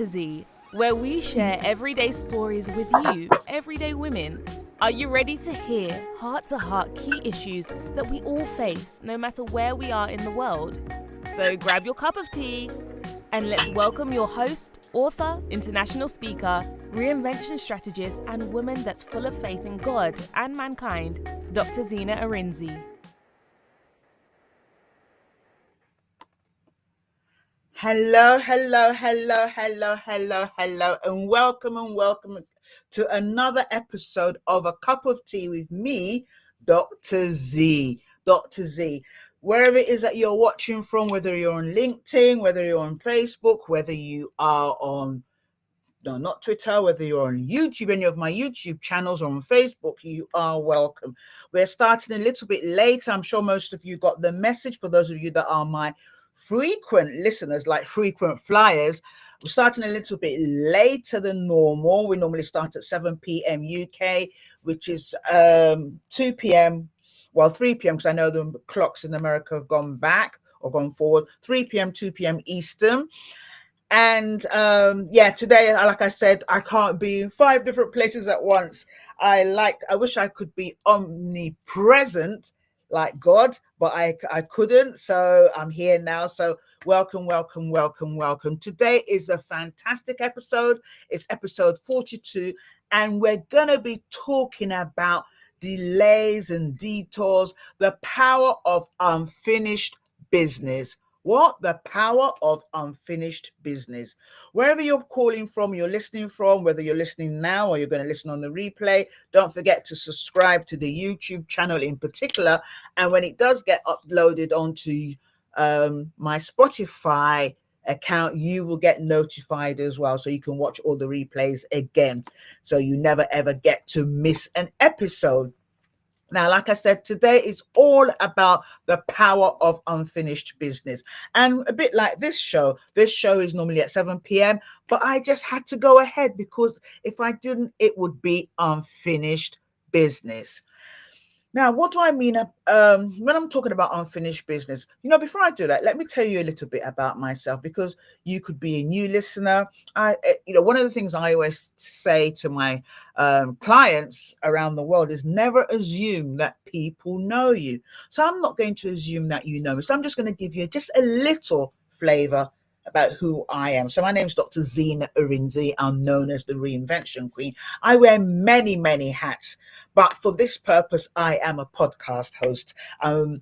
Zee, where we share everyday stories with you, everyday women. Are you ready to hear heart-to-heart key issues that we all face, no matter where we are in the world? So grab your cup of tea and let's welcome your host, author, international speaker, reinvention strategist, and woman that's full of faith in God and mankind, Dr. Zee Podcast. Hello, and welcome to another episode of A Cup of Tea with me, Dr. Zee. Dr. Zee, wherever it is that you're watching from, whether you're on LinkedIn, whether you're on Facebook, whether you are on not Twitter, whether you're on YouTube, any of my YouTube channels, or on Facebook, you are welcome. We're starting a little bit later. I'm sure most of you got the message. For those of you that are my frequent listeners, like frequent flyers, we're starting a little bit later than normal. We normally start at 7 p.m. UK, which is 2 p.m. Well, 3 p.m. because I know the clocks in America have gone back or gone forward. 3 p.m., 2 p.m. Eastern. And today, like I said, I can't be in 5 different places at once. I wish I could be omnipresent like God, but I couldn't. So I'm here now. So welcome. Today is a fantastic episode. It's episode 42, and we're going to be talking about delays and detours, the power of unfinished business. What? The power of unfinished business. Wherever you're calling from, you're listening from, whether you're listening now or you're going to listen on the replay, don't forget to subscribe to the YouTube channel in particular. And when it does get uploaded onto my Spotify account, you will get notified as well. So you can watch all the replays again. So you never, ever get to miss an episode. Now, like I said, today is all about the power of unfinished business. And a bit like this show is normally at 7 p.m., but I just had to go ahead because if I didn't, it would be unfinished business. Now, what do I mean when I'm talking about unfinished business? Before I do that, let me tell you a little bit about myself, because you could be a new listener. One of the things I always say to my clients around the world is never assume that people know you. So I'm not going to assume that you know me. So I'm just going to give you just a little flavor about who I am. So my name is Dr. Zee Podcast. I'm known as the Reinvention Queen. I wear many, many hats, but for this purpose, I am a podcast host. I'm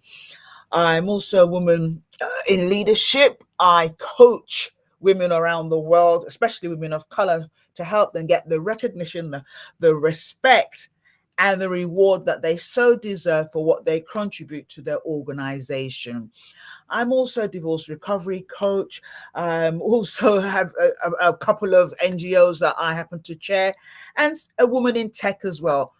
also a woman in leadership. I coach women around the world, especially women of color, to help them get the recognition, the respect, and the reward that they so deserve for what they contribute to their organization. I'm also a divorce recovery coach. Also have a couple of NGOs that I happen to chair, and a woman in tech as well.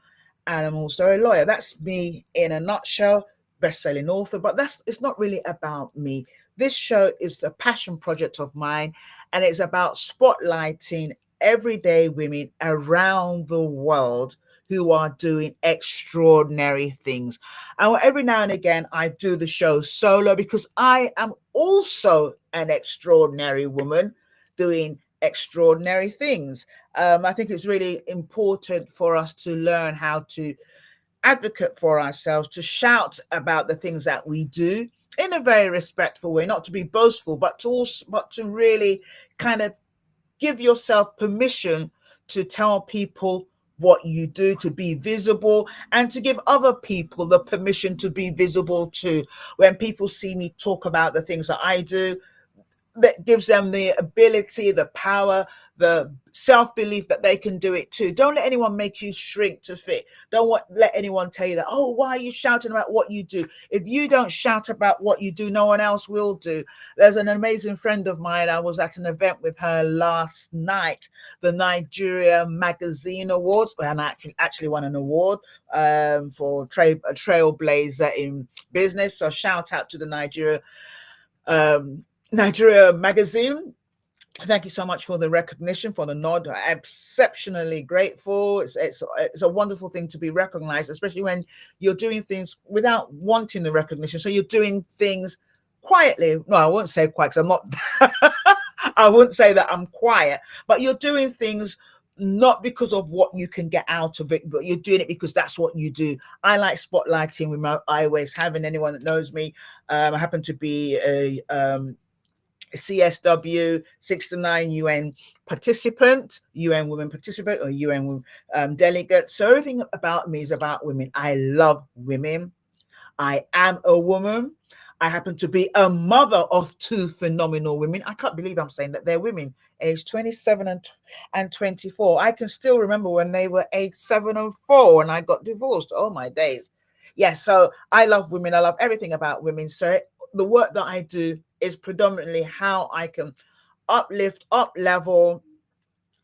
And I'm also a lawyer. That's me in a nutshell, best-selling author, but it's not really about me. This show is a passion project of mine, and it's about spotlighting everyday women around the world who are doing extraordinary things. And every now and again, I do the show solo because I am also an extraordinary woman doing extraordinary things. I think it's really important for us to learn how to advocate for ourselves, to shout about the things that we do in a very respectful way, not to be boastful, but to really kind of give yourself permission to tell people what you do, to be visible, and to give other people the permission to be visible too. When people see me talk about the things that I do, that gives them the ability, the power, the self-belief that they can do it too. Don't let anyone make you shrink to fit. Don't let anyone tell you that, oh, why are you shouting about what you do? If you don't shout about what you do, no one else will do. There's an amazing friend of mine. I was at an event with her last night, the Nigeria Magazine Awards, and I actually won an award for a trailblazer in business. So shout out to the Nigeria Magazine. Thank you so much for the recognition, for the nod. I'm exceptionally grateful. It's a wonderful thing to be recognized, especially when you're doing things without wanting the recognition. So you're doing things quietly. No, I won't say quiet because I'm not I wouldn't say that I'm quiet, but you're doing things not because of what you can get out of it, but you're doing it because that's what you do. I like spotlighting with my I always have, and anyone that knows me, I happen to be a CSW 69 UN participant, UN women participant, or UN delegate. So everything about me is about women. I love women. I am a woman. I happen to be a mother of two phenomenal women. I can't believe I'm saying that they're women, aged 27 and 24. I can still remember when they were aged 7 and 4 and I got divorced. Oh, my days. Yeah, so I love women. I love everything about women. So the work that I do is predominantly how I can uplift, up level,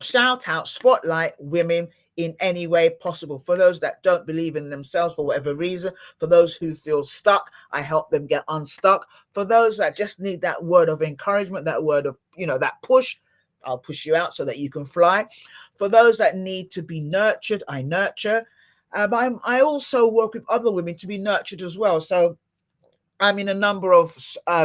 shout out, spotlight women in any way possible. For those that don't believe in themselves for whatever reason, for those who feel stuck, I help them get unstuck. For those that just need that word of encouragement, that word of, that push, I'll push you out so that you can fly. For those that need to be nurtured, I nurture. But I also work with other women to be nurtured as well. So I'm in a number of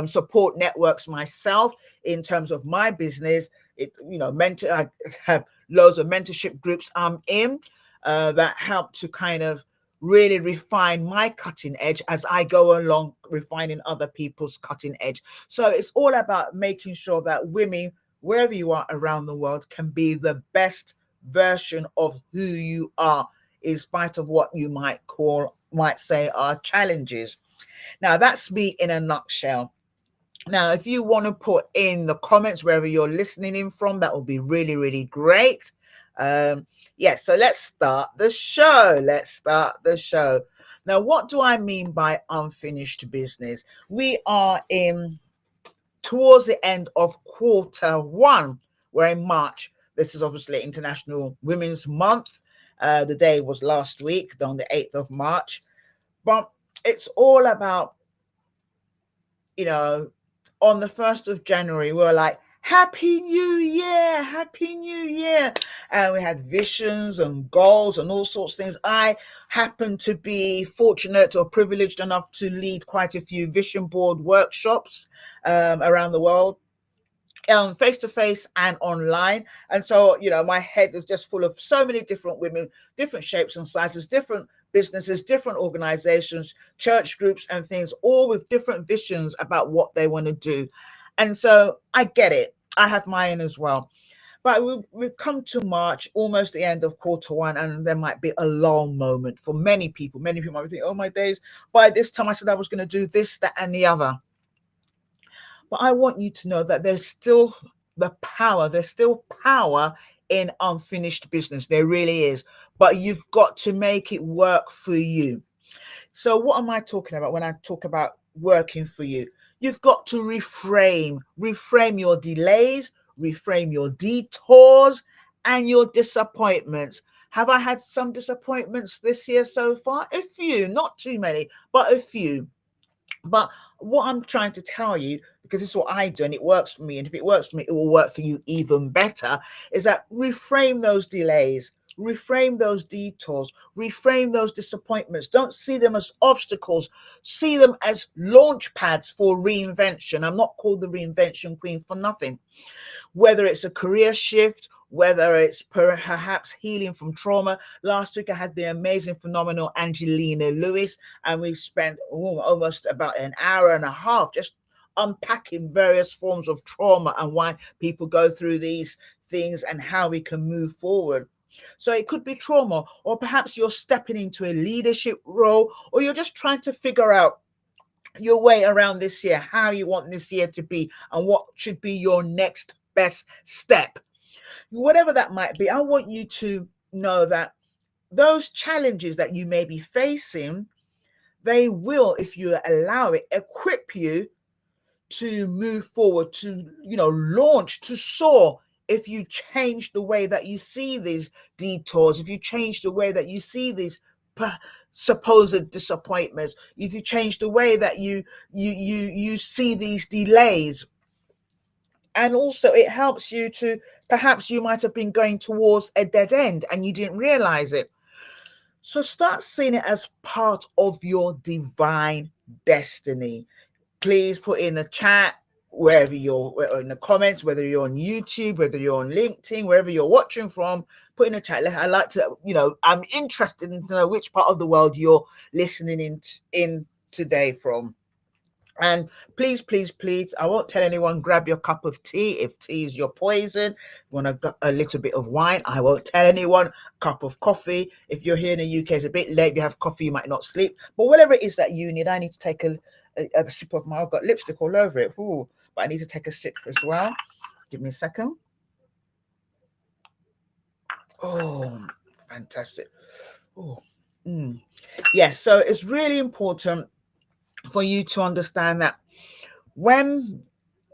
support networks myself in terms of my business. I have loads of mentorship groups I'm in that help to kind of really refine my cutting edge as I go along, refining other people's cutting edge. So it's all about making sure that women, wherever you are around the world, can be the best version of who you are, in spite of what you might say are challenges. Now, that's me in a nutshell. Now, if you want to put in the comments wherever you're listening in from, that would be really, really great. So let's start the show. Now, what do I mean by unfinished business? We are towards the end of Q1. We're in March. This is obviously International Women's Month. The day was last week, on the 8th of March. But it's all about, on the 1st of January, we were like, Happy New Year, Happy New Year. And we had visions and goals and all sorts of things. I happen to be fortunate or privileged enough to lead quite a few vision board workshops around the world, face-to-face and online. And so, my head is just full of so many different women, different shapes and sizes, different businesses, different organizations, church groups and things, all with different visions about what they want to do. And so I get it. I have mine as well. But we've come to March, almost the end of Q1, and there might be a lull moment for many people. Many people might be thinking, oh my days, by this time I said I was going to do this, that, and the other. But I want you to know that there's still power in unfinished business. There really is. But you've got to make it work for you. So what am I talking about when I talk about working for you? You've got to reframe your delays, reframe your detours and your disappointments. Have I had some disappointments this year so far? A few, not too many, but a few. But what I'm trying to tell you, because this is what I do and it works for me, and if it works for me, it will work for you even better, is that reframe those delays, reframe those detours, reframe those disappointments. Don't see them as obstacles. See them as launch pads for reinvention. I'm not called the reinvention queen for nothing. Whether it's a career shift, whether it's perhaps healing from trauma. Last week, I had the amazing, phenomenal Angelina Lewis, and we spent almost about an hour and a half just unpacking various forms of trauma and why people go through these things and how we can move forward. So it could be trauma, or perhaps you're stepping into a leadership role, or you're just trying to figure out your way around this year, how you want this year to be, and what should be your next best step. Whatever that might be, I want you to know that those challenges that you may be facing, they will, if you allow it, equip you to move forward, to, launch, to soar. If you change the way that you see these detours, if you change the way that you see these supposed disappointments, if you change the way that you see these delays. And also it helps you to, perhaps you might have been going towards a dead end and you didn't realize it. So start seeing it as part of your divine destiny. Please put in the chat wherever you're in the comments, whether you're on YouTube, whether you're on LinkedIn, wherever you're watching from, put in a chat. I like to, I'm interested in to know which part of the world you're listening in today from. And please, please, please, I won't tell anyone grab your cup of tea if tea is your poison. Want a little bit of wine? I won't tell anyone. Cup of coffee. If you're here in the UK, it's a bit late. You have coffee, you might not sleep. But whatever it is that you need, I need to take a sip of my. I've got lipstick all over it. Ooh, but I need to take a sip as well. Give me a second. Oh, fantastic. Oh, yes. So it's really important for you to understand that when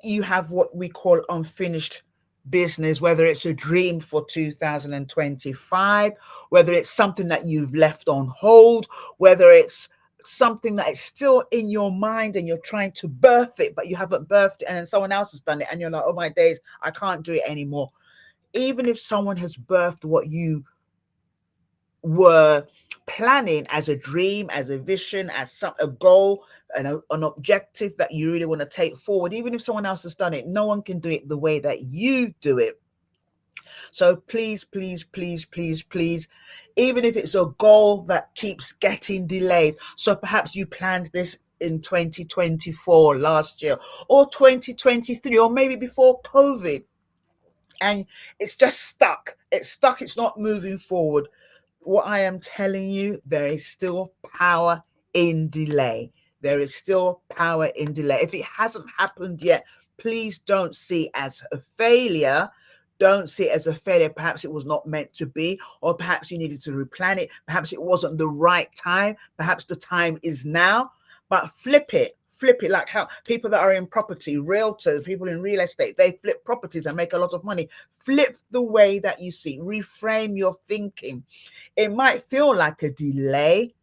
you have what we call unfinished business, whether it's a dream for 2025, whether it's something that you've left on hold, whether it's something that is still in your mind and you're trying to birth it, but you haven't birthed it, and then someone else has done it, and you're like, oh my days, I can't do it anymore. Even if someone has birthed what you were planning as a dream, as a vision, as a goal, and an objective that you really want to take forward, even if someone else has done it, no one can do it the way that you do it. So please, please, please, please, please, even if it's a goal that keeps getting delayed. So perhaps you planned this in 2024 last year, or 2023, or maybe before COVID, and it's just stuck. It's not moving forward. What I am telling you, there is still power in delay. There is still power in delay. If it hasn't happened yet, please don't see it as a failure. Don't see it as a failure. Perhaps it was not meant to be, or perhaps you needed to replan it. Perhaps it wasn't the right time. Perhaps the time is now. But flip it like how people that are in property, realtors, people in real estate, they flip properties and make a lot of money. Flip the way that you see. Reframe your thinking. It might feel like a delay,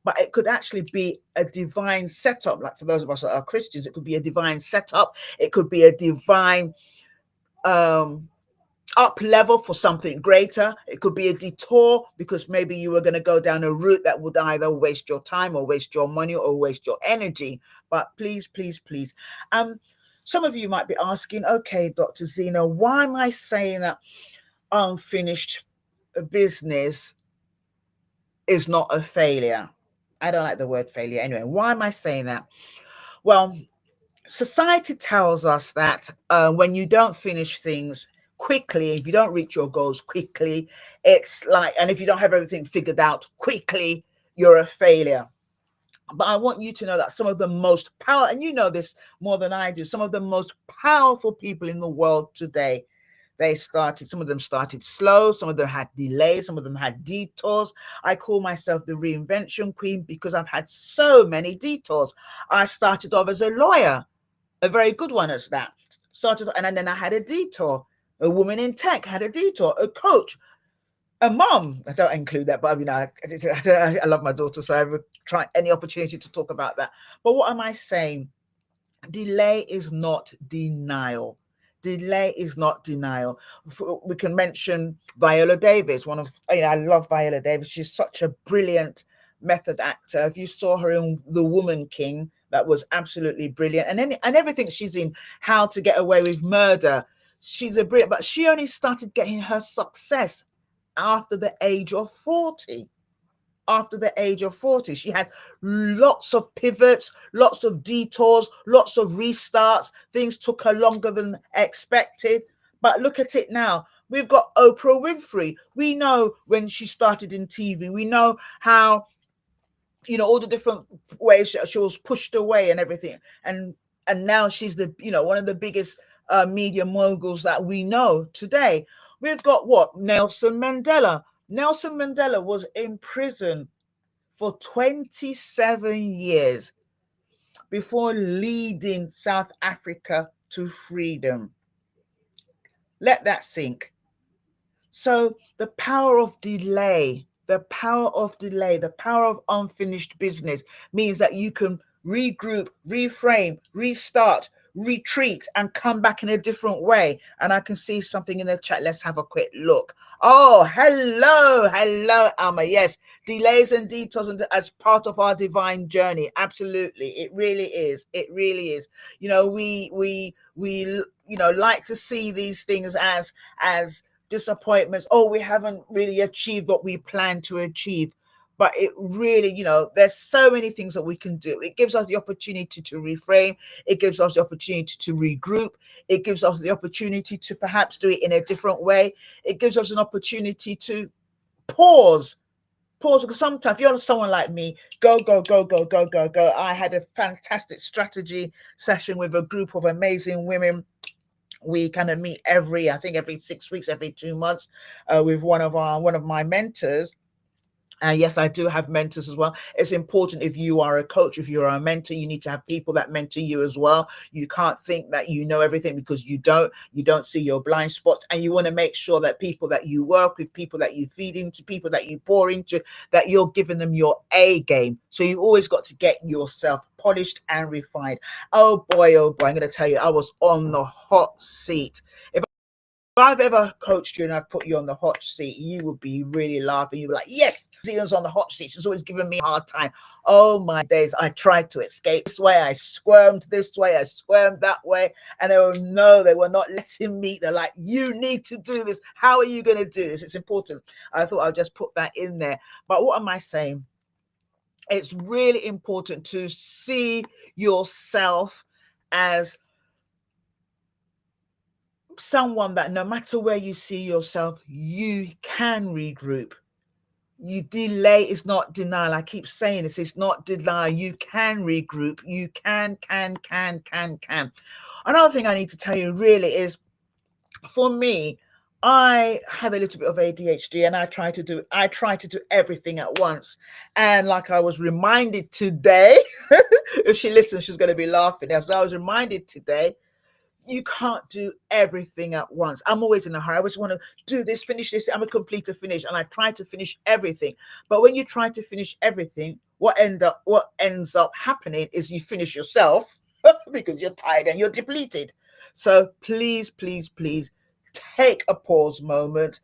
but it could actually be a divine setup. Like for those of us that are Christians, it could be a divine setup. It could be a divine up level for something greater. It could be a detour because maybe you were going to go down a route that would either waste your time or waste your money or waste your energy. But please, please, please. Some of you might be asking, okay, Dr. Zena, why am I saying that unfinished business is not a failure? I don't like the word failure. Anyway, why am I saying that? Well, society tells us that when you don't finish things quickly, if you don't reach your goals quickly, it's like, and if you don't have everything figured out quickly, you're a failure. But I want you to know that some of the most powerful, and you know this more than I do, some of the most powerful people in the world today, some of them started slow, some of them had delays, some of them had detours. I call myself the reinvention queen because I've had so many detours. I started off as a lawyer, a very good one as that. And then I had a detour. A woman in tech had a detour. A coach, a mom. I don't include that, but I love my daughter, so I would try any opportunity to talk about that. But what am I saying? Delay is not denial. Delay is not denial. We can mention Viola Davis. I love Viola Davis. She's such a brilliant method actor. If you saw her in The Woman King, that was absolutely brilliant. And everything she's in, How to Get Away with Murder, she's a brilliant. But she only started getting her success after the age of 40. After the age of 40, she had lots of pivots, lots of detours, lots of restarts. Things took her longer than expected. But look at it now. We've got Oprah Winfrey. We know when she started in TV. We know how, all the different ways she was pushed away and everything. And now she's one of the biggest media moguls that we know today. We've got Nelson Mandela. Nelson Mandela was in prison for 27 years before leading South Africa to freedom. Let that sink. So the power of delay, the power of unfinished business means that you can regroup, reframe, restart, retreat and come back in a different way. And I can see something in the chat. Let's have a quick look. Oh, hello, Alma. Yes, delays and detours as part of our divine journey. Absolutely, it really is. It really is. You know, we like to see these things as disappointments. Oh, we haven't really achieved what we plan to achieve. But it really, there's so many things that we can do. It gives us the opportunity to reframe. It gives us the opportunity to regroup. It gives us the opportunity to perhaps do it in a different way. It gives us an opportunity to pause, because sometimes you're someone like me, go. I had a fantastic strategy session with a group of amazing women. We kind of meet every 6 weeks, every 2 months, with one of my mentors. And yes, I do have mentors as well. It's important, if you are a coach, if you're a mentor, you need to have people that mentor you as well. You can't think that you know everything, because you don't. You don't see your blind spots, and you want to make sure that people that you work with, people that you feed into, people that you pour into, that you're giving them your A game. So you've always got to get yourself polished and refined. Oh boy, I'm going to tell you, I was on the hot seat. If I've ever coached you and I've put you on the hot seat, you would be really laughing. You'd be like, yes, Zealand's on the hot seat. She's always giving me a hard time. Oh my days. I tried to escape this way. I squirmed this way. I squirmed that way. And they were not letting me. They're like, you need to do this. How are you going to do this? It's important. I thought I'll just put that in there. But what am I saying? It's really important to see yourself as someone that no matter where you see yourself, you can regroup. You delay is not denial. I keep saying this, it's not denial. You can regroup. You can. Another thing I need to tell you really is, for me, I have a little bit of ADHD, and I try to do everything at once. And like I was reminded today, if she listens, she's going to be laughing. As I was reminded today, you can't do everything at once. I'm always in a hurry. I always want to do this, finish this. I'm a complete to finish, and I try to finish everything. But when you try to finish everything, what ends up happening is you finish yourself because you're tired and you're depleted. So please, take a pause moment.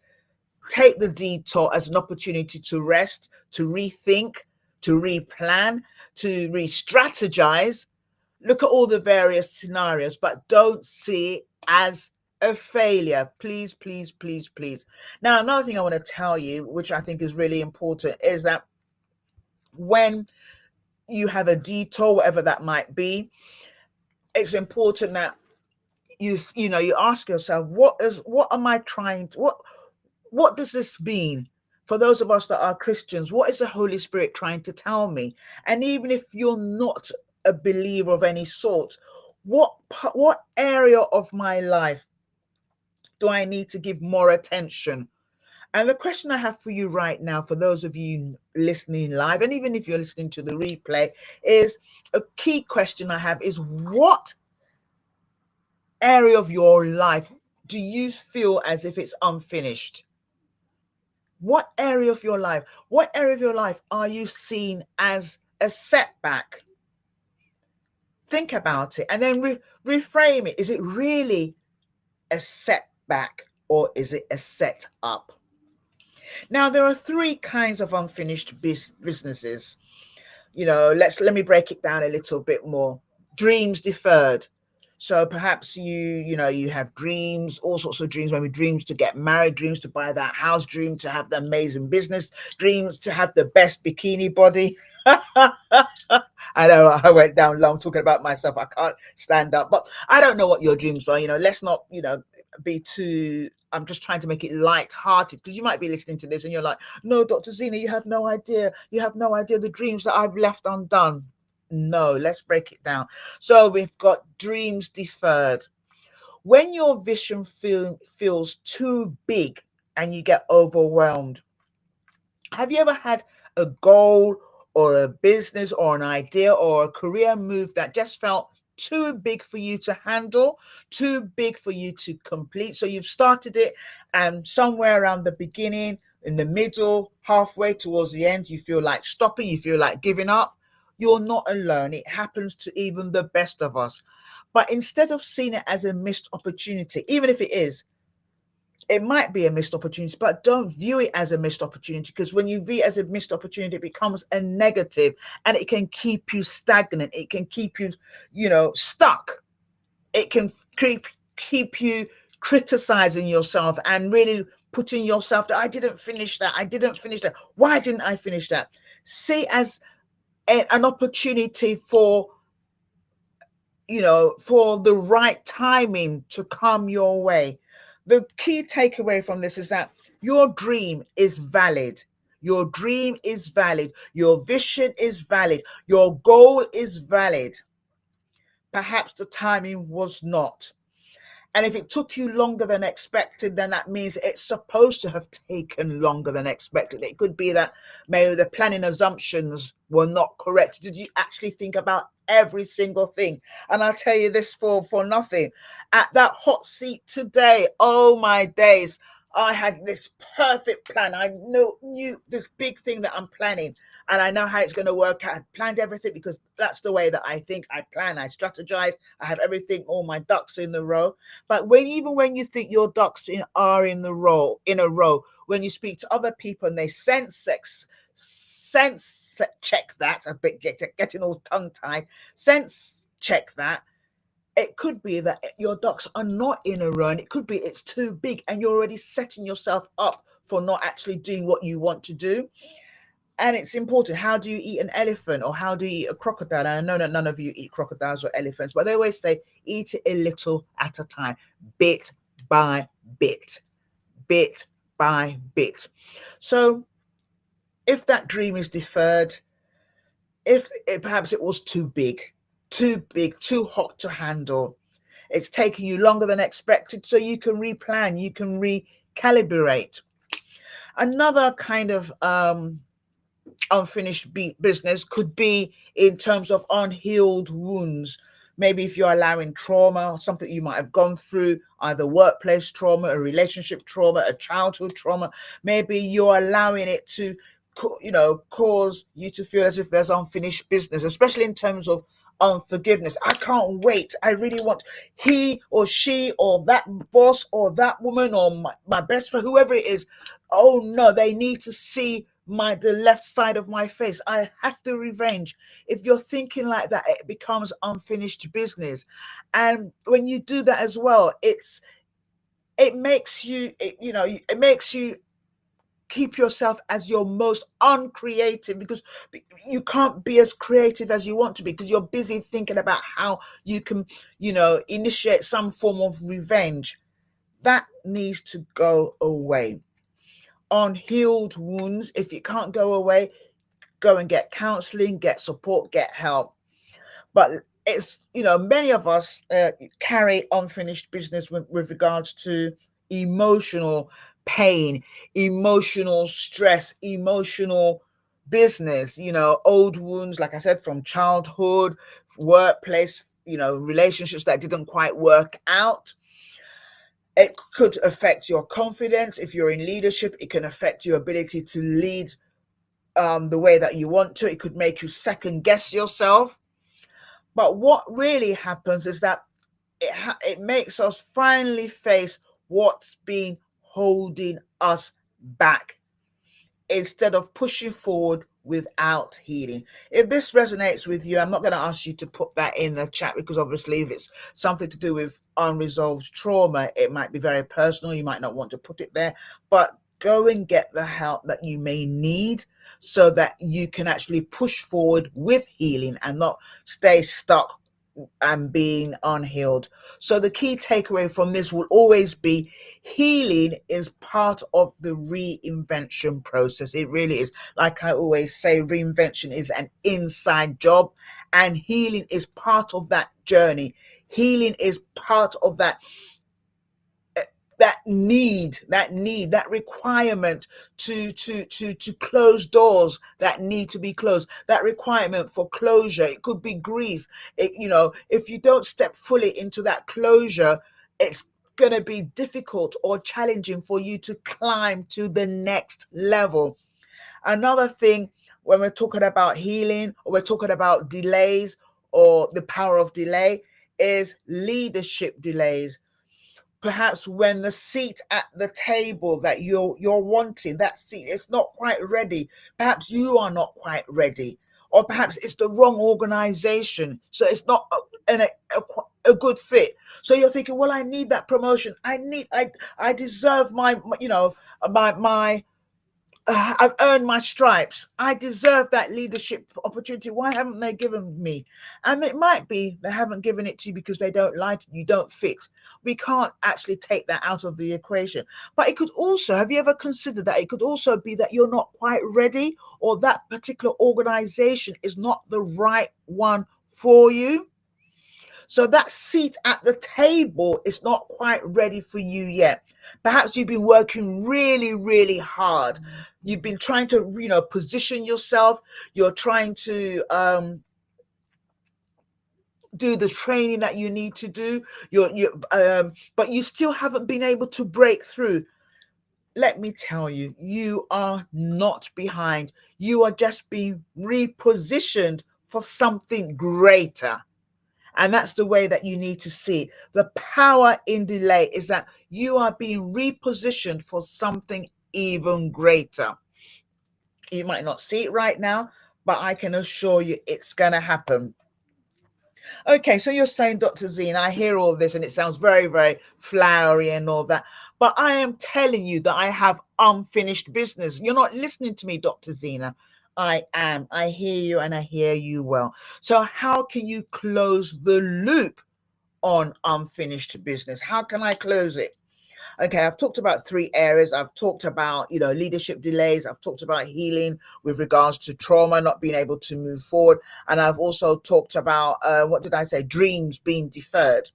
Take the detour as an opportunity to rest, to rethink, to replan, to re-strategize. Look at all the various scenarios, but don't see it as a failure. Please. Now, another thing I want to tell you, which I think is really important, is that when you have a detour, whatever that might be, it's important that you ask yourself, what does this mean? For those of us that are Christians, what is the Holy Spirit trying to tell me? And even if you're not a believer of any sort, what area of my life do I need to give more attention? And the question I have for you right now, for those of you listening live, and even if you're listening to the replay, is a key question I have is, what area of your life do you feel as if it's unfinished? What area of your life are you seeing as a setback? Think about it, and then reframe it. Is it really a setback, or is it a setup? Now, there are 3 kinds of unfinished businesses. Let me break it down a little bit more. Dreams deferred. So perhaps you have dreams, all sorts of dreams, maybe dreams to get married, dreams to buy that house, dream to have the amazing business, dreams to have the best bikini body. I know I went down long talking about myself. I can't stand up, but I don't know what your dreams are. Let's not, be too, I'm just trying to make it light-hearted, because you might be listening to this and you're like, no, Dr. Zena, you have no idea. You have no idea the dreams that I've left undone. No, let's break it down. So we've got dreams deferred. When your vision feels too big and you get overwhelmed, have you ever had a goal or a business or an idea or a career move that just felt too big for you to handle, too big for you to complete? So you've started it, and somewhere around the beginning, in the middle, halfway towards the end, you feel like stopping, you feel like giving up. You're not alone. It happens to even the best of us. But instead of seeing it as a missed opportunity, even if it is, it might be a missed opportunity, but don't view it as a missed opportunity, because when you view it as a missed opportunity, it becomes a negative, and it can keep you stagnant. It can keep you, stuck. It can keep you criticizing yourself and really putting yourself that I didn't finish that. I didn't finish that. Why didn't I finish that? See as an opportunity for the right timing to come your way. The key takeaway from this is that your dream is valid. Your dream is valid. Your vision is valid. Your goal is valid. Perhaps the timing was not. And if it took you longer than expected, then that means it's supposed to have taken longer than expected. It could be that maybe the planning assumptions were not correct. Did you actually think about every single thing? And I'll tell you this for nothing. At that hot seat today, oh my days, I had this perfect plan. I knew this big thing that I'm planning, and I know how it's going to work out. I planned everything because that's the way that I think. I plan, I strategize, I have everything, all my ducks in a row. But even when you think your ducks are in a row, when you speak to other people and they sense check that, a bit getting all tongue tied, sense check that. It could be that your ducks are not in a row, and it could be it's too big and you're already setting yourself up for not actually doing what you want to do. And it's important. How do you eat an elephant, or how do you eat a crocodile? And I know that none of you eat crocodiles or elephants, but they always say, eat it a little at a time, bit by bit, bit by bit. So if that dream is deferred, perhaps it was too big, too hot to handle, it's taking you longer than expected, so you can replan, you can recalibrate. Another kind of unfinished business could be in terms of unhealed wounds. Maybe if you're allowing trauma, something you might have gone through, either workplace trauma, a relationship trauma, a childhood trauma, maybe you're allowing it to cause you to feel as if there's unfinished business, especially in terms of unforgiveness. I can't wait. I really want he or she or that boss or that woman or my best friend, whoever it is. Oh no, they need to see the left side of my face. I have to revenge. If you're thinking like that, it becomes unfinished business. And when you do that as well, it makes you keep yourself as your most uncreative, because you can't be as creative as you want to be, because you're busy thinking about how you can, initiate some form of revenge. That needs to go away. Unhealed wounds, if it can't go away, go and get counseling, get support, get help. But it's, many of us carry unfinished business with regards to emotional pain, emotional stress, emotional business, old wounds, like I said, from childhood, workplace, relationships that didn't quite work out. It could affect your confidence. If you're in leadership, it can affect your ability to lead the way that you want to. It could make you second guess yourself. But what really happens is that it makes us finally face what's been holding us back, instead of pushing forward without healing. If this resonates with you, I'm not going to ask you to put that in the chat, because obviously if it's something to do with unresolved trauma, it might be very personal. You might not want to put it there, but go and get the help that you may need so that you can actually push forward with healing and not stay stuck and being unhealed. So the key takeaway from this will always be healing is part of the reinvention process. It really is. Like I always say, reinvention is an inside job, and healing is part of that journey. Healing is part of that need, that requirement to close doors that need to be closed, that requirement for closure. It could be grief. If you don't step fully into that closure, it's going to be difficult or challenging for you to climb to the next level. Another thing, when we're talking about healing, or we're talking about delays, or the power of delay, is leadership delays. Perhaps when the seat at the table that you're wanting, that seat is not quite ready. Perhaps you are not quite ready, or perhaps it's the wrong organization, so it's not a good fit. So you're thinking, well, I need that promotion. I deserve my I've earned my stripes. I deserve that leadership opportunity. Why haven't they given me? And it might be they haven't given it to you because they don't like you, don't fit. We can't actually take that out of the equation. But it could also, have you ever considered that it could also be that you're not quite ready, or that particular organization is not the right one for you? So that seat at the table is not quite ready for you yet. Perhaps you've been working really, really hard. You've been trying to, position yourself. You're trying to do the training that you need to do. But you still haven't been able to break through. Let me tell you, you are not behind. You are just being repositioned for something greater. And that's the way that you need to see it. The power in delay is that you are being repositioned for something even greater. You might not see it right now, but I can assure you it's going to happen. Okay, so you're saying, Dr. Zee, and I hear all this and it sounds very, very flowery and all that. But I am telling you that I have unfinished business. You're not listening to me, Dr. Zena. I am. I hear you and I hear you well. So how can you close the loop on unfinished business? How can I close it? Okay, I've talked about 3 areas. I've talked about, leadership delays. I've talked about healing with regards to trauma, not being able to move forward. And I've also talked about, dreams being deferred.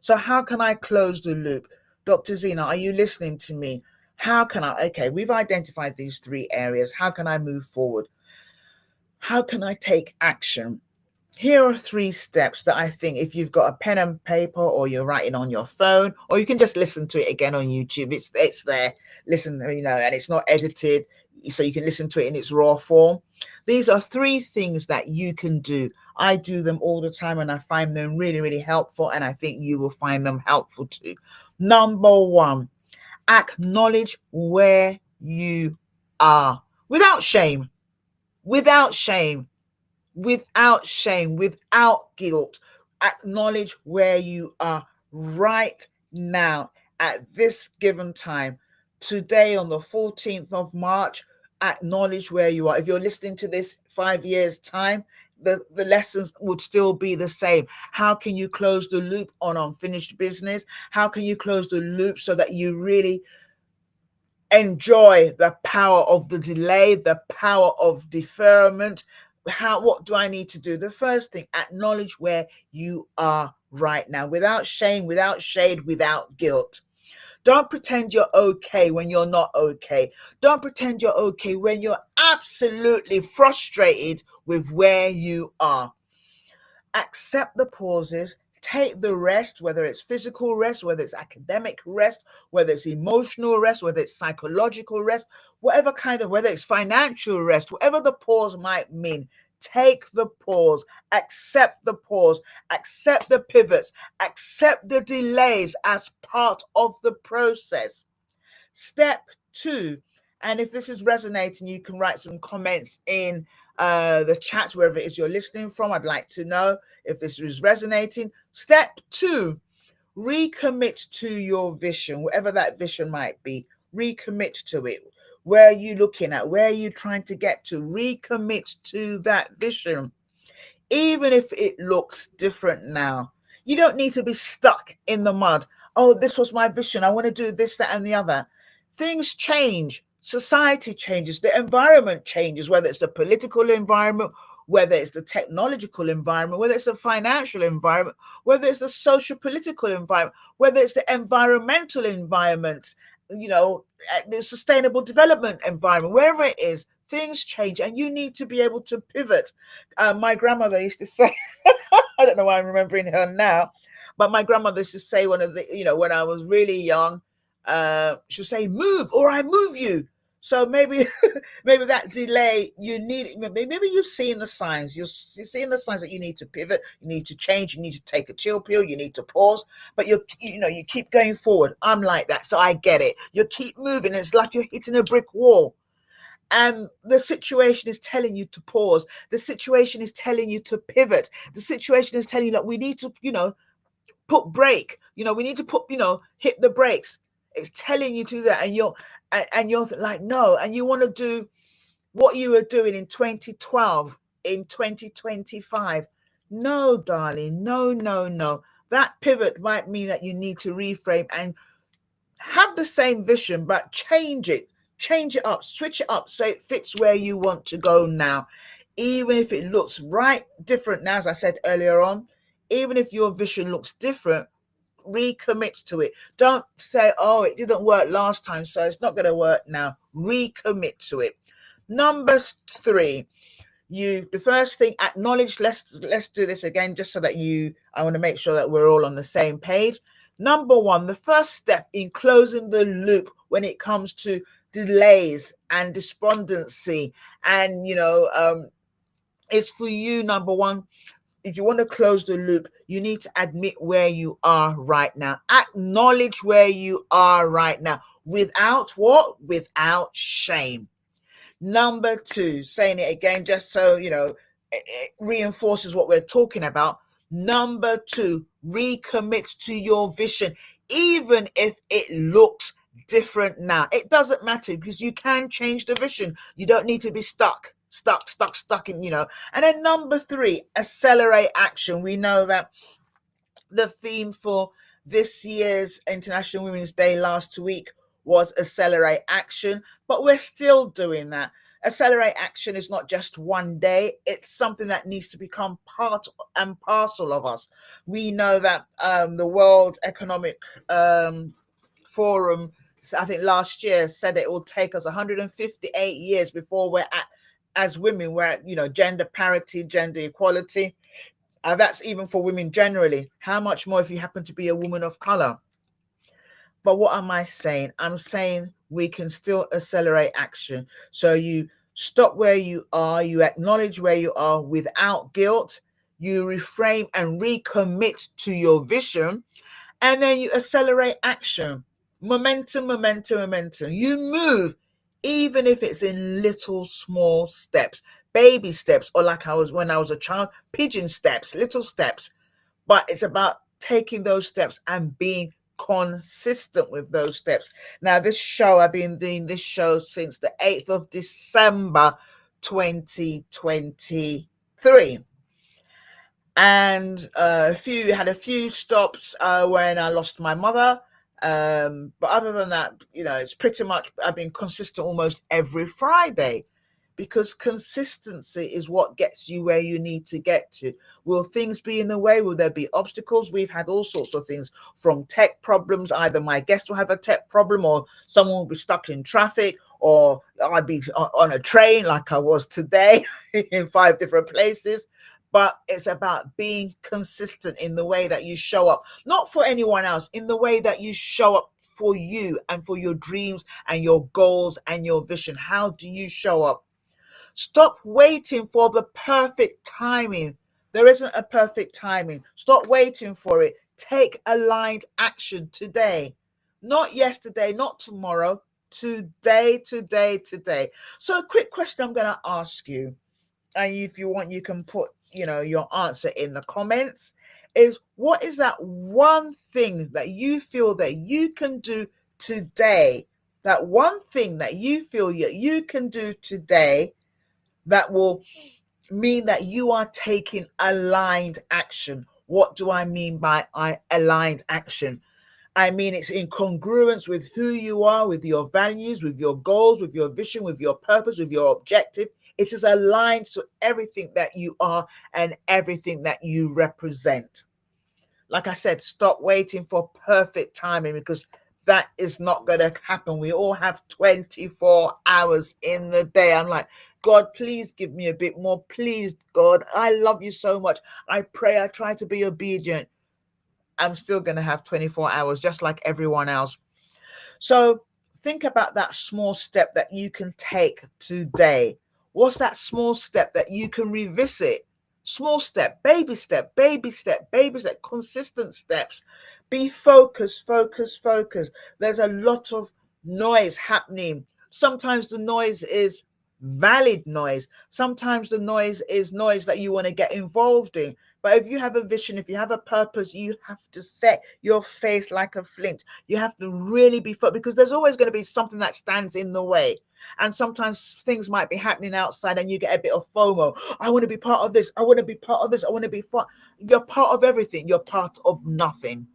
So how can I close the loop? Dr. Zena, are you listening to me? How can I? Okay, we've identified these 3 areas. How can I move forward? How can I take action? Here are 3 steps that I think, if you've got a pen and paper, or you're writing on your phone, or you can just listen to it again on YouTube. It's there. Listen, and it's not edited, so you can listen to it in its raw form. These are 3 things that you can do. I do them all the time and I find them really, really helpful, and I think you will find them helpful too. Number 1, acknowledge where you are without shame. Without shame. Without shame, without guilt. Acknowledge where you are right now at this given time. Today, on the 14th of March, acknowledge where you are. If you're listening to this 5 years' time, the lessons would still be the same. How can you close the loop on unfinished business? How can you close the loop so that you really enjoy the power of the delay, the power of deferment? What do I need to do? The first thing, acknowledge where you are right now, without shame, without shade, without guilt. Don't pretend you're okay when you're not okay. Don't pretend you're okay when you're absolutely frustrated with where you are. Accept the pauses. Take the rest, whether it's physical rest, whether it's academic rest, whether it's emotional rest, whether it's psychological rest, whether it's financial rest, whatever the pause might mean. Take the pause, accept the pause, accept the pivots, accept the delays as part of the process. Step 2, and if this is resonating, you can write some comments in the chat, wherever it is you're listening from. I'd like to know if this is resonating. Step 2, recommit to your vision, whatever that vision might be. Recommit to it. Where are you looking at? Where are you trying to get to? Recommit to that vision, even if it looks different now. You don't need to be stuck in the mud. Oh, this was my vision. I want to do this, that, and the other. Things change. Society changes. The environment changes, whether it's the political environment, whether it's the technological environment, whether it's the financial environment, whether it's the social political environment, whether it's the environmental environment, the sustainable development environment, wherever it is, things change and you need to be able to pivot. My grandmother used to say, I don't know why I'm remembering her now, but my grandmother used to say, when I was really young, she'll say, move or I move you. So maybe maybe that delay, you need, maybe you're seeing the signs, you're seeing the signs that you need to pivot, you need to change, you need to take a chill pill, you need to pause, but you keep going forward. I'm like that, so I get it. You keep moving. It's like you're hitting a brick wall, and the situation is telling you to pause. The situation is telling you to pivot. The situation is telling you that we need to, put brake. We need to put, hit the brakes. It's telling you to do that, and you're like, no, and you want to do what you were doing in 2012 in 2025. No, darling, no, no, no. That pivot might mean that you need to reframe and have the same vision, but change it up, switch it up so it fits where you want to go now. Even if it looks different now, as I said earlier on, even if your vision looks different, recommit to it. Don't say, oh, it didn't work last time, so it's not going to work now. Recommit to it. Number 3, the first thing, acknowledge. Let's do this again, just so that I want to make sure that we're all on the same page. Number 1, the first step in closing the loop when it comes to delays and despondency, and is for you. Number 1, if you want to close the loop, you need to admit where you are right now. Acknowledge where you are right now, without what? Without shame. Number 2, saying it again, just so it reinforces what we're talking about. Number 2, recommit to your vision, even if it looks different now. It doesn't matter, because you can change the vision. You don't need to be stuck in, And then number 3, accelerate action. We know that the theme for this year's International Women's Day last week was accelerate action, but we're still doing that. Accelerate action is not just one day. It's something that needs to become part and parcel of us. We know that the World Economic Forum, I think last year, said it will take us 158 years before as women, we're at, gender parity, gender equality. That's even for women generally. How much more if you happen to be a woman of color? But what am I saying? I'm saying we can still accelerate action. So you stop where you are, you acknowledge where you are without guilt, you reframe and recommit to your vision, and then you accelerate action. Momentum. You move, even if it's in little small steps, baby steps, or like when I was a child, pigeon steps, little steps. But it's about taking those steps and being consistent with those steps. Now, I've been doing this show since the 8th of December 2023. And had a few stops when I lost my mother. But other than that, it's pretty much, I've been consistent almost every Friday, because consistency is what gets you where you need to get to. Will things be in the way? Will there be obstacles? We've had all sorts of things, from tech problems. Either my guest will have a tech problem, or someone will be stuck in traffic, or I'll be on a train like I was today in 5 different places. But it's about being consistent in the way that you show up, not for anyone else, in the way that you show up for you and for your dreams and your goals and your vision. How do you show up? Stop waiting for the perfect timing. There isn't a perfect timing. Stop waiting for it. Take aligned action today. Not yesterday, not tomorrow. Today. So a quick question I'm going to ask you, and if you want, you can put, your answer in the comments, is what is that one thing that you feel that you can do today? That one thing that you feel you can do today that will mean that you are taking aligned action. What do I mean by aligned action? I mean, it's in congruence with who you are, with your values, with your goals, with your vision, with your purpose, with your objective. It is aligned to everything that you are and everything that you represent. Like I said, stop waiting for perfect timing, because that is not going to happen. We all have 24 hours in the day. I'm like, God, please give me a bit more. Please, God, I love you so much. I pray, I try to be obedient. I'm still going to have 24 hours, just like everyone else. So think about that small step that you can take today. What's that small step that you can revisit? Small step, baby step, baby step, baby step, consistent steps. Be focused, focused, focused. There's a lot of noise happening. Sometimes the noise is valid noise. Sometimes the noise is noise that you want to get involved in. But if you have a vision, if you have a purpose, you have to set your face like a flint. You have to really be focused, because there's always going to be something that stands in the way. And sometimes things might be happening outside and you get a bit of FOMO. I want to be part of this. I want to be part of this. I want to be part. You're part of everything. You're part of nothing.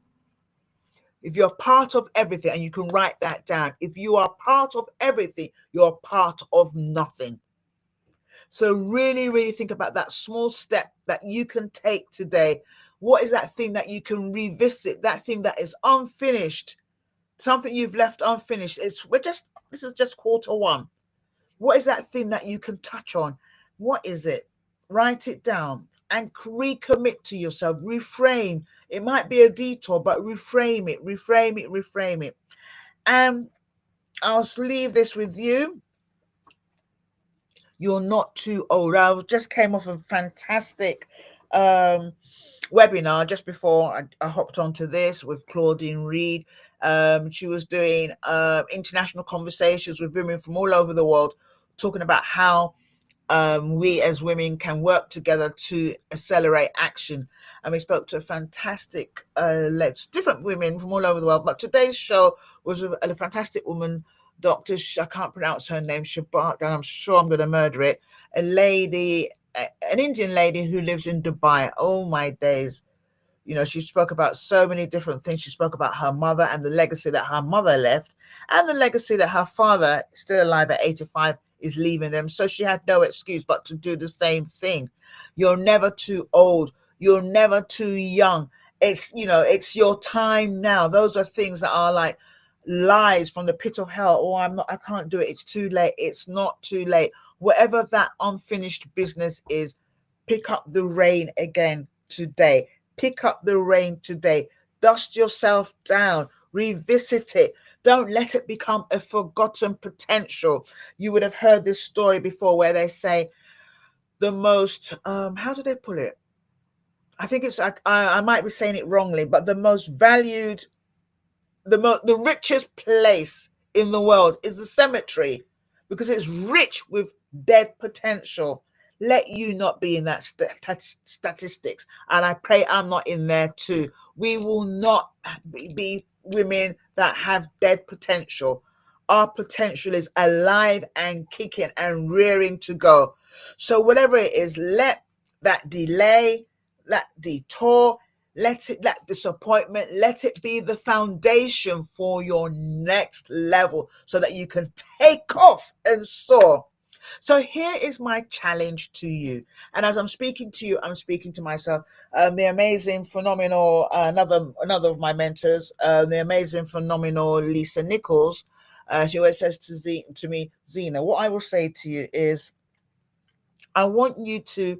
If you're part of everything, and you can write that down, if you are part of everything, you're part of nothing. So really, really think about that small step that you can take today. What is that thing that you can revisit? That thing that is unfinished, something you've left unfinished. This is just quarter one. What is that thing that you can touch on? What is it? Write it down and recommit to yourself. Reframe. It might be a detour, but reframe it, reframe it, reframe it. And I'll leave this with you. You're not too old. I just came off a fantastic webinar just before I hopped onto this with Claudine Reed. She was doing international conversations with women from all over the world, talking about how we as women can work together to accelerate action. And we spoke to a fantastic different women from all over the world. But today's show was with a fantastic woman, I can't pronounce her name, Shabat, and I'm sure I'm going to murder it. An Indian lady who lives in Dubai. Oh my days. You know, she spoke about so many different things. She spoke about her mother and the legacy that her mother left, and the legacy that her father, still alive at 85, is leaving them. So she had no excuse but to do the same thing. You're never too old. You're never too young. It's your time now. Those are things that are like lies from the pit of hell. Oh, I can't do it. It's too late. It's not too late. Whatever that unfinished business is, pick up the rein again today. Pick up the rein today. Dust yourself down. Revisit it. Don't let it become a forgotten potential. You would have heard this story before where they say the most, how do they put it? I think it's like, I might be saying it wrongly, but the most valued, the richest place in the world is the cemetery, because it's rich with dead potential. Let you not be in that statistics. And I pray I'm not in there too. We will not be women that have dead potential. Our potential is alive and kicking and rearing to go. So whatever it is, let that delay, that detour, that disappointment, let it be the foundation for your next level so that you can take off and soar. So here is my challenge to you. And as I'm speaking to you, I'm speaking to myself. The amazing, phenomenal, another of my mentors, the amazing, phenomenal Lisa Nichols. She always says to me, Zena, what I will say to you is, I want you to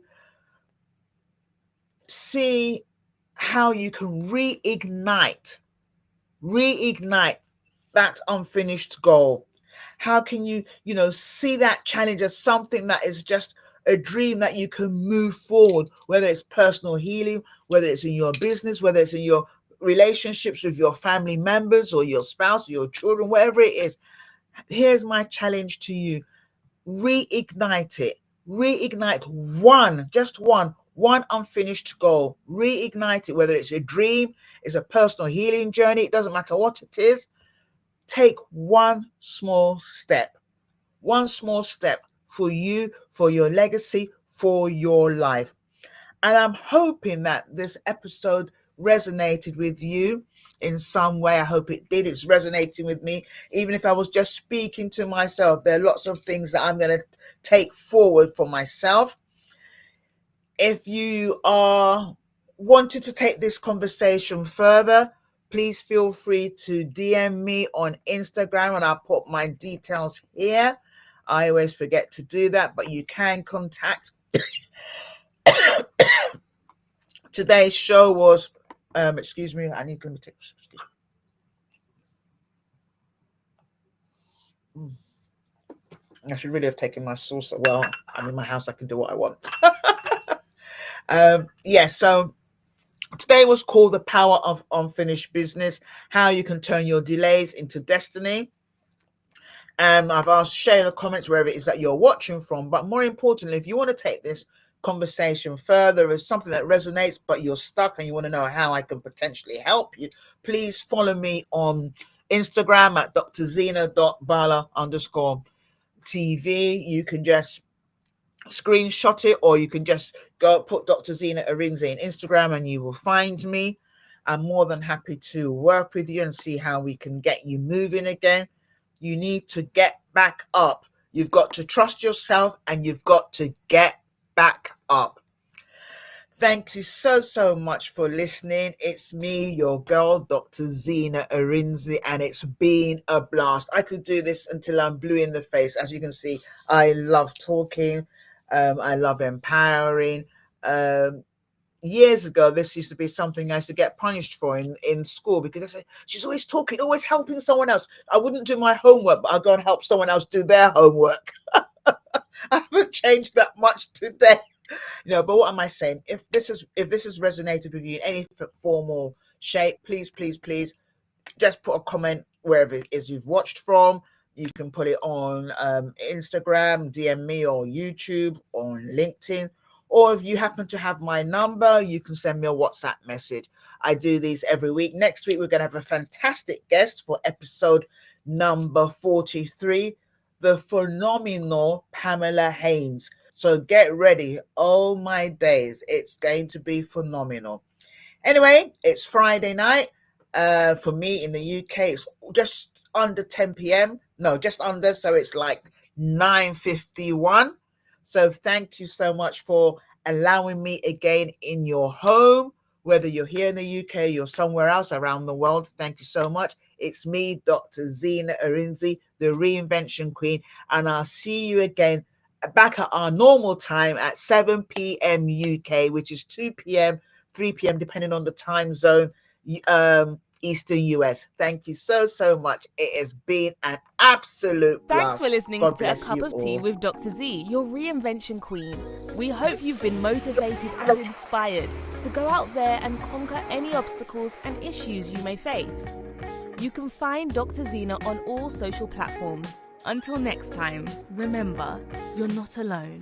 see how you can reignite that unfinished goal. How can you, see that challenge as something that is just a dream that you can move forward, whether it's personal healing, whether it's in your business, whether it's in your relationships with your family members or your spouse or your children, whatever it is. Here's my challenge to you. Reignite it. Reignite just one unfinished goal. Reignite it, whether it's a dream, it's a personal healing journey, it doesn't matter what it is. Take one small step for you, for your legacy, for your life. And I'm hoping that this episode resonated with you in some way. I hope it did. It's resonating with me. Even if I was just speaking to myself, there are lots of things that I'm going to take forward for myself. If you are wanting to take this conversation further, please feel free to DM me on Instagram, and I'll put my details here. I always forget to do that, but you can contact. Today's show was, excuse me, I need to take, excuse me. I should really have taken my sauce. Well, I'm in my house, I can do what I want. So today was called The Power of Unfinished Business, how you can turn your delays into destiny. And I've asked, share in the comments wherever it is that you're watching from. But more importantly, if you want to take this conversation further, is something that resonates, but you're stuck and you want to know how I can potentially help you, please follow me on Instagram at drzena.bala_TV. You can just screenshot it, or you can just go put Dr. Zena Arinze in Instagram and you will find me. I'm more than happy to work with you and see how we can get you moving again. You need to get back up. You've got to trust yourself and you've got to get back up. Thank you so much for listening. It's me, your girl, Dr. Zena Arinze, and it's been a blast. I could do this until I'm blue in the face. As you can see, I love talking. I love empowering. Years ago, this used to be something I used to get punished for in school, because I said, she's always talking, always helping someone else. I wouldn't do my homework, but I'll go and help someone else do their homework. I haven't changed that much today. But what am I saying? If this has resonated with you in any form or shape, please just put a comment wherever it is you've watched from. You can put it on Instagram, DM me, or YouTube, or on LinkedIn. Or if you happen to have my number, you can send me a WhatsApp message. I do these every week. Next week, we're going to have a fantastic guest for episode number 43, the phenomenal Pamela Haynes. So get ready. Oh my days. It's going to be phenomenal. Anyway, it's Friday night. For me in the UK, it's just under 10 p.m. No, just under. So it's like 9:51. So thank you so much for allowing me again in your home, whether you're here in the UK, you're somewhere else around the world. Thank you so much. It's me, Dr. Zena Arinze, the Reinvention Queen, and I'll see you again back at our normal time at 7 p.m. UK, which is 2 p.m., 3 p.m., depending on the time zone, Eastern US. Thank you so much. It has been an absolute blast. Thanks for listening God to A Cup of Tea with Dr. Z, your reinvention queen. We hope you've been motivated and inspired to go out there and conquer any obstacles and issues you may face. You can find Dr. Zena on all social platforms. Until next time, remember, you're not alone.